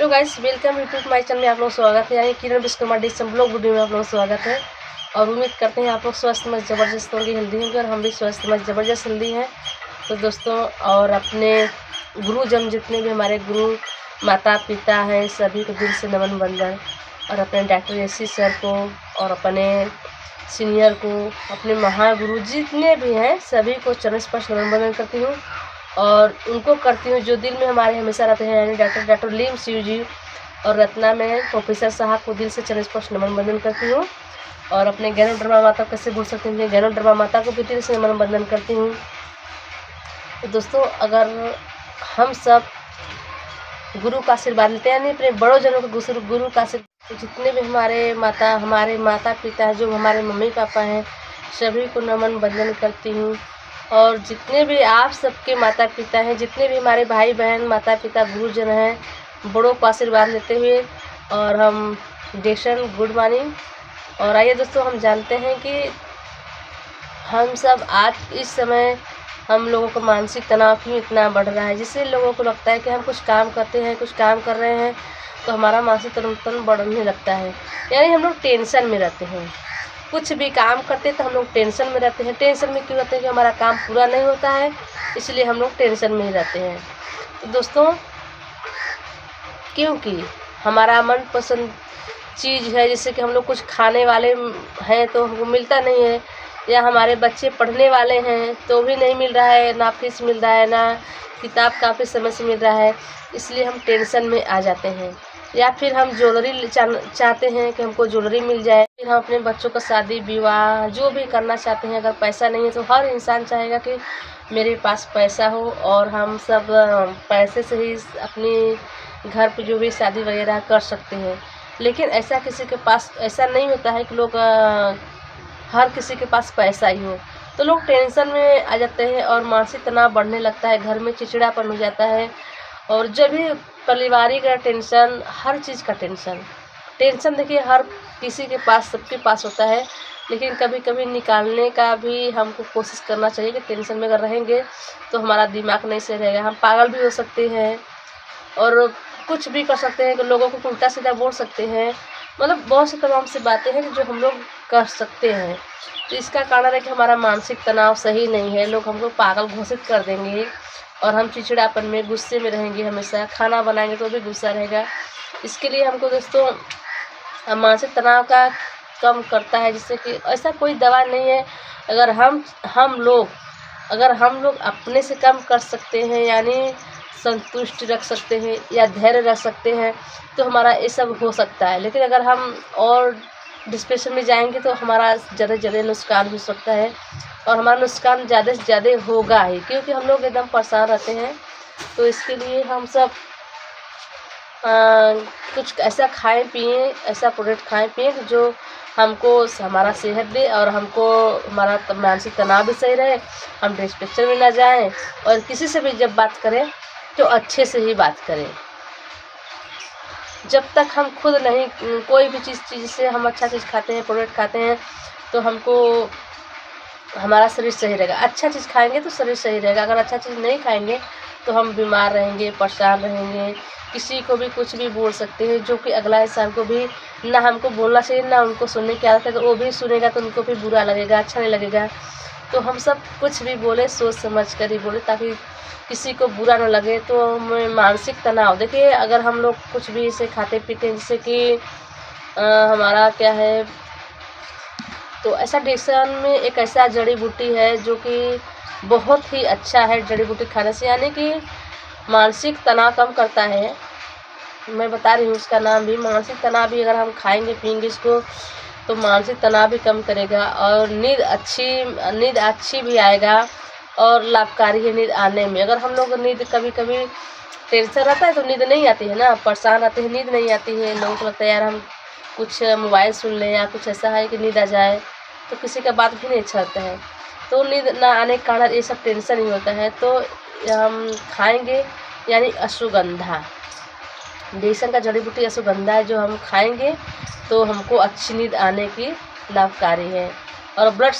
Hello guys, welcome YouTube my channel में आप लोग स्वागत है। यानी किरण विश्वकर्मा डिश ब्लॉग वीडियो में आप लोग स्वागत है और उम्मीद करते हैं आप लोग स्वस्थ मस्त ज़बरदस्त होंगे, हेल्दी होंगे और हम भी स्वस्थ मस्त ज़बरदस्त हेल्दी हैं। तो दोस्तों, और अपने गुरुजन जितने भी हमारे गुरु माता पिता हैं सभी को दिल से नमन वंदन, और अपने डॉक्टर एसी सर को और अपने सीनियर को, अपने महागुरु जितने भी हैं सभी को चरण स्पर्श नमन वंदन करती हूँ और उनको करती हूँ जो दिल में हमारे हमेशा रहते हैं। यानी डॉक्टर लीम शिव जी और रत्ना में प्रोफेसर साहब को दिल से चरण स्पर्श नमन वंदन करती हूँ। और अपने ज्ञानो ड्रमा माता कैसे भूल सकते हैं, ज्ञानो ड्रमा माता को भी दिल से नमन वंदन करती हूँ। तो दोस्तों, अगर हम सब गुरु का आशीर्वाद लेते हैं, यानी अपने बड़ों जनों को गुरु का आशीर्वाद, जितने भी हमारे माता पिता हैं, जो हमारे मम्मी पापा हैं, सभी को नमन वंदन करती हूँ। और जितने भी आप सबके माता पिता हैं, जितने भी हमारे भाई बहन माता पिता गुरुजन हैं, बड़ों को आशीर्वाद लेते हुए और हम डेशन गुड मॉर्निंग। और आइए दोस्तों, हम जानते हैं कि हम सब आज इस समय हम लोगों को मानसिक तनाव क्यों इतना बढ़ रहा है, जिससे लोगों को लगता है कि हम कुछ काम करते हैं, कुछ काम कर रहे हैं तो हमारा मानसिक तनाव बढ़ने लगता है। यानी हम लोग टेंशन में रहते हैं, कुछ भी काम करते तो हम लोग टेंशन में रहते हैं। टेंशन में क्यों रहते हैं कि हमारा काम पूरा नहीं होता है, इसलिए हम लोग टेंशन में ही रहते हैं। तो दोस्तों, क्योंकि हमारा मनपसंद चीज़ है, जैसे कि हम लोग कुछ खाने वाले हैं तो हमको मिलता नहीं है, या हमारे बच्चे पढ़ने वाले हैं तो भी नहीं मिल रहा है, ना फीस मिल रहा है, ना किताब काफ़ी समय से मिल रहा है, इसलिए हम टेंशन में आ जाते हैं। या फिर हम ज्वेलरी चाहते हैं कि हमको ज्वेलरी मिल जाए, फिर हम अपने बच्चों का शादी विवाह जो भी करना चाहते हैं, अगर पैसा नहीं है तो हर इंसान चाहेगा कि मेरे पास पैसा हो और हम सब पैसे से ही अपनी घर पे जो भी शादी वगैरह कर सकते हैं। लेकिन ऐसा किसी के पास ऐसा नहीं होता है कि लोग हर किसी के पास पैसा ही हो, तो लोग टेंशन में आ जाते हैं और मानसिक तनाव बढ़ने लगता है, घर में चिड़चिड़ापन हो जाता है। और जब भी पारिवारिक टेंशन, हर चीज़ का टेंशन देखिए हर किसी के पास, सबके पास होता है, लेकिन कभी कभी निकालने का भी हमको कोशिश करना चाहिए कि टेंशन में अगर रहेंगे तो हमारा दिमाग नहीं सही रहेगा, हम पागल भी हो सकते हैं और कुछ भी कर सकते हैं कि लोगों को उल्टा सीधा बोल सकते हैं। मतलब बहुत सी तमाम सी बातें हैं जो हम लोग कर सकते हैं। तो इसका कारण है कि हमारा मानसिक तनाव सही नहीं है, लोग हमको पागल घोषित कर देंगे और हम चिड़चिड़ापन में, गुस्से में रहेंगे, हमेशा खाना बनाएंगे तो भी गुस्सा रहेगा। इसके लिए हमको दोस्तों मानसिक तनाव का कम करता है, जिससे कि ऐसा कोई दवा नहीं है। अगर हम लोग अपने से कम कर सकते हैं, यानी संतुष्टि रख सकते हैं या धैर्य रख सकते हैं, तो हमारा ये सब हो सकता है। लेकिन अगर हम और डिप्रेशन में जाएंगे तो हमारा ज़्यादा नुकसान हो सकता है और हमारा नुकसान ज़्यादा से ज़्यादा होगा ही, क्योंकि हम लोग एकदम परेशान रहते हैं। तो इसके लिए हम सब कुछ ऐसा खाएं पिएं, ऐसा प्रोडक्ट खाएं पिएं जो हमको हमारा सेहत दे और हमको हमारा मानसिक तनाव भी सही रहे, हम डिप्रेशन में ना जाएं। और किसी से भी जब बात करें तो अच्छे से ही बात करें। जब तक हम खुद नहीं, कोई भी चीज़ से हम अच्छा चीज़ खाते हैं, प्रोडक्ट खाते हैं, तो हमको हमारा शरीर सही रहेगा। अच्छा चीज़ खाएंगे तो शरीर सही रहेगा, अगर अच्छा चीज़ नहीं खाएंगे तो हम बीमार रहेंगे, परेशान रहेंगे, किसी को भी कुछ भी बोल सकते हैं, जो कि अगला इंसान को भी ना हमको बोलना चाहिए, ना उनको सुनने की आदत है, तो वो भी सुनेगा तो उनको भी बुरा लगेगा, अच्छा नहीं लगेगा। तो हम सब कुछ भी बोले सोच समझ कर ही बोले, ताकि किसी को बुरा न लगे। तो मानसिक तनाव देखिए, अगर हम लोग कुछ भी इसे खाते पीते हैं, जैसे कि हमारा क्या है, तो ऐसा डिप्रेशन में एक ऐसा जड़ी बूटी है जो कि बहुत ही अच्छा है जड़ी बूटी खाने से, यानी कि मानसिक तनाव कम करता है। मैं बता रही हूँ उसका नाम भी, मानसिक तनाव भी अगर हम खाएंगे पिएंगे इसको तो मानसिक तनाव भी कम करेगा और नींद अच्छी भी आएगा और लाभकारी है नींद आने में। अगर हम लोग नींद कभी कभी टेंशन रहता है तो नींद नहीं आती है ना, परेशान रहते हैं, नींद नहीं आती है, लोगों को लगता है यार हम कुछ मोबाइल सुन लें या कुछ ऐसा है कि नींद आ जाए, तो किसी का बात भी नहीं अच्छा लगता है। तो नींद ना आने के कारण ये सब टेंशन ही होता है। तो हम खाएंगे, यानी अश्वगंधा, बेसन का जड़ी बूटी अश्वगंधा है, जो हम खाएंगे तो हमको अच्छी नींद आने की लाभकारी है। और ब्लड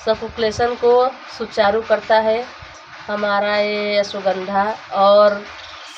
सर्कुलेशन को सुचारू करता है हमारा ये अश्वगंधा। और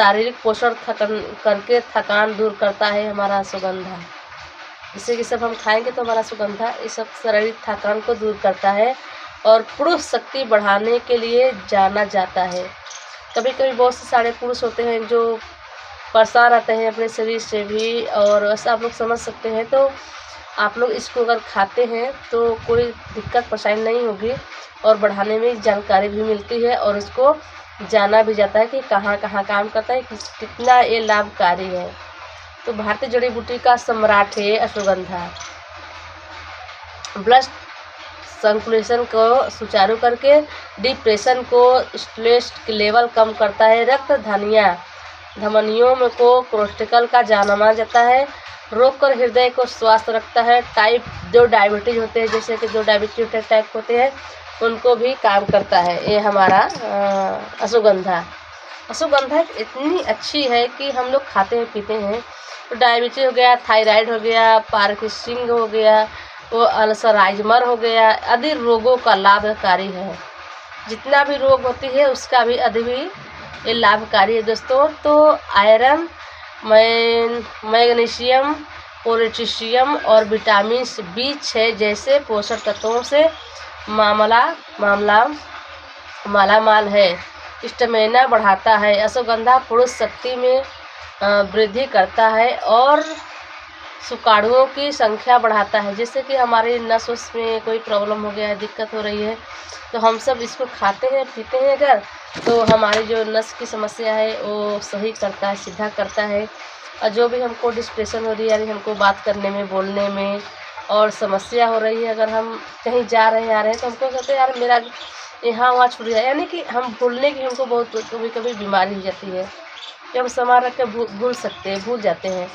शारीरिक पोषण करके थकान दूर करता है हमारा अश्वगंधा। जैसे कि सब हम खाएंगे तो हमारा अश्वगंधा ये सब शारीरिक थकान को दूर करता है और पुरुष शक्ति बढ़ाने के लिए जाना जाता है। कभी कभी बहुत से सारे पुरुष होते हैं जो परेशान रहते हैं अपने शरीर से भी, और ऐसा आप लोग समझ सकते हैं। तो आप लोग इसको अगर खाते हैं तो कोई दिक्कत परेशानी नहीं होगी और बढ़ाने में जानकारी भी मिलती है और उसको जाना भी जाता है कि कहाँ कहाँ काम करता है, कितना ये लाभकारी है। तो भारतीय जड़ी बूटी का सम्राट है अश्वगंधा। ब्लड सर्कुलेशन को सुचारू करके डिप्रेशन को, स्ट्रेस के लेवल कम करता है, रक्त धमनियों में को कोलेस्ट्रॉल का जान माना जाता है, रोग कर हृदय को स्वस्थ रखता है। टाइप 2 डायबिटीज होते हैं, जैसे कि जो डायबिटीज टाइप होते हैं उनको भी काम करता है ये हमारा अश्वगंधा। अश्वगंधा इतनी अच्छी है कि हम लोग खाते हैं पीते हैं। तो डायबिटीज हो गया, थायराइड हो गया, पार्किंसन हो गया, वो अल्सराइजमर हो गया, आदि रोगों का लाभकारी है। जितना भी रोग होती है उसका भी आदि भी ये लाभकारी है दोस्तों। तो आयरन, मैग्नीशियम, पोटेशियम और विटामिन B6 जैसे पोषक तत्वों से मालामाल है। स्टेमिना बढ़ाता है। अश्वगंधा पुरुष शक्ति में वृद्धि करता है और सुकाड़ुओं की संख्या बढ़ाता है। जैसे कि हमारे नस में कोई प्रॉब्लम हो गया है, दिक्कत हो रही है, तो हम सब इसको खाते हैं पीते हैं अगर, तो हमारी जो नस की समस्या है वो सही करता है, सीधा करता है। और जो भी हमको डिप्रेशन हो रही है, यानी हमको बात करने में, बोलने में और समस्या हो रही है, अगर हम कहीं जा रहे हैं आ रहे हैं तो हमको कहते हैं यार मेरा यहाँ वहाँ छूट जाए, यानी कि हम भूलने की हमको बहुत कभी कभी बीमारी हो जाती है कि हम सामान रख के भूल जाते हैं।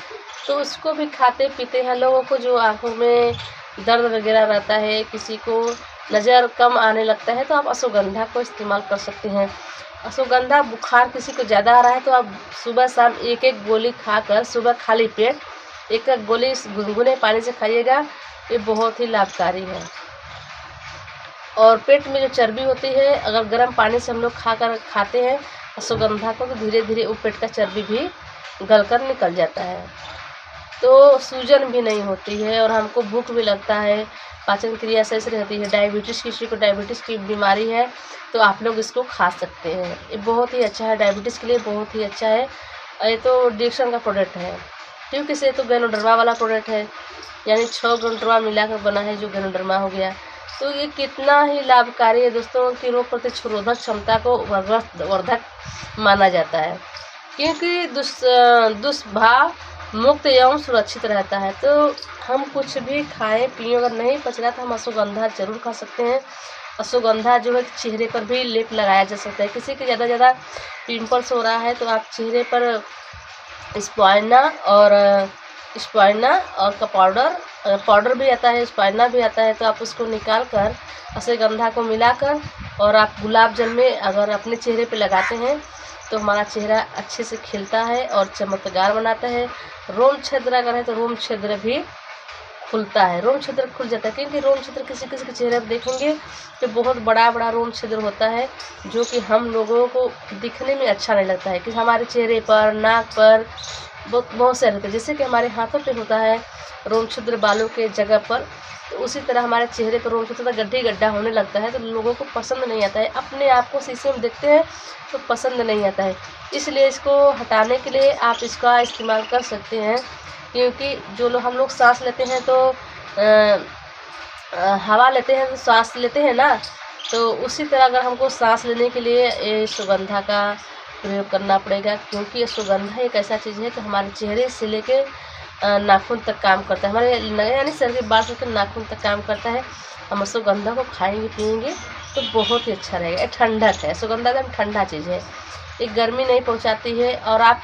तो उसको भी खाते पीते हैं। लोगों को जो आँखों में दर्द वगैरह रहता है, किसी को नज़र कम आने लगता है, तो आप अश्वगंधा को इस्तेमाल कर सकते हैं। अश्वगंधा बुखार किसी को ज़्यादा आ रहा है तो आप सुबह शाम एक एक गोली खाकर, सुबह खाली पेट एक एक गोली गुनगुने पानी से खाइएगा, ये बहुत ही लाभकारी है। और पेट में जो चर्बी होती है, अगर गर्म पानी से हम लोग खाते हैं अश्वगंधा को, तो धीरे धीरे वो पेट का चर्बी भी गलकर निकल जाता है। तो सूजन भी नहीं होती है और हमको भूख भी लगता है, पाचन क्रिया सही रहती है। डायबिटीज़, किसी को डायबिटीज़ की बीमारी है तो आप लोग इसको खा सकते हैं। ये बहुत ही अच्छा है, डायबिटीज़ के लिए बहुत ही अच्छा है। ये तो डिक्सन का प्रोडक्ट है, क्योंकि इसे तो गैनोडर्मा वाला प्रोडक्ट है, यानी 6 गैनोडर्मा मिलाकर बना है जो गैनोडर्मा हो गया। तो ये कितना ही लाभकारी है दोस्तों कि रोग प्रतिरोधक क्षमता को वर्धक माना जाता है, क्योंकि दुष्भाव मुक्त एवं सुरक्षित रहता है। तो हम कुछ भी खाएं पिएं, अगर नहीं पच रहा तो हम अश्वगंधा जरूर खा सकते हैं। अश्वगंधा जो है चेहरे पर भी लेप लगाया जा सकता है। किसी के ज़्यादा पिंपल्स हो रहा है तो आप चेहरे पर स्पाइना का पाउडर भी आता है, स्पाइना भी आता है, तो आप उसको निकाल कर अश्वगंधा को मिलाकर और आप गुलाब जल में अगर अपने चेहरे पे लगाते हैं तो हमारा चेहरा अच्छे से खिलता है और चमकदार बनाता है। रोम छिद्र अगर है तो रोम छिद्र भी खुलता है, रोम छिद्र खुल जाता है, क्योंकि रोम छिद्र किसी किसी के चेहरे पर देखेंगे तो बहुत बड़ा बड़ा रोम छिद्र होता है, जो कि हम लोगों को दिखने में अच्छा नहीं लगता है। कि हमारे चेहरे पर, नाक पर बहुत से रहते हैं, जैसे कि हमारे हाथों पे होता है रोम छिद्र बालों के जगह पर, तो उसी तरह हमारे चेहरे पर रोम छिद्र गड्ढा होने लगता है, तो लोगों को पसंद नहीं आता है। अपने आप को शीशे में देखते हैं तो पसंद नहीं आता है, इसलिए इसको हटाने के लिए आप इसका इस्तेमाल कर सकते हैं। क्योंकि जो लोग हम लोग सांस लेते हैं तो हवा लेते हैं तो सांस लेते हैं ना, तो उसी तरह अगर हमको सांस लेने के लिए ये सुगंधा का प्रयोग करना पड़ेगा। क्योंकि ये सुगंधा एक ऐसा चीज़ है कि हमारे चेहरे से लेके नाखून तक काम करता है, हमारे यानी सर के बाल से लेकर नाखून तक काम करता है। हम सुगंधा को खाएंगे पिएंगे तो बहुत ही अच्छा रहेगा। ये ठंडक है, सुगंधा एकदम ठंडा चीज़ है, ये गर्मी नहीं पहुंचाती है। और आप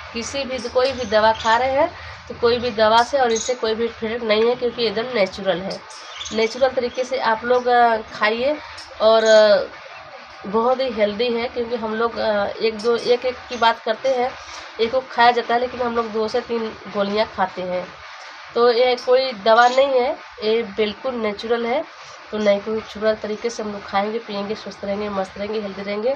कोई भी दवा खा रहे हैं तो कोई भी दवा से और इससे कोई भी इफेक्ट नहीं है, क्योंकि एकदम नेचुरल है। नेचुरल तरीके से आप लोग खाइए और बहुत ही हेल्दी है। क्योंकि हम लोग एक की बात करते हैं, एक को खाया जाता है, लेकिन हम लोग 2 से 3 गोलियां खाते हैं। तो ये कोई दवा नहीं है, ये बिल्कुल नेचुरल है। तो नेचुरल तरीके से हम लोग खाएंगे पिएंगे, स्वस्थ रहेंगे, मस्त रहेंगे, हेल्दी रहेंगे।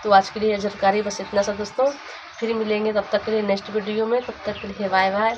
तो आज के लिए जानकारी बस इतना सा दोस्तों। फिर मिलेंगे, तब तक के लिए नेक्स्ट वीडियो में। तब तक के लिए बाय बाय।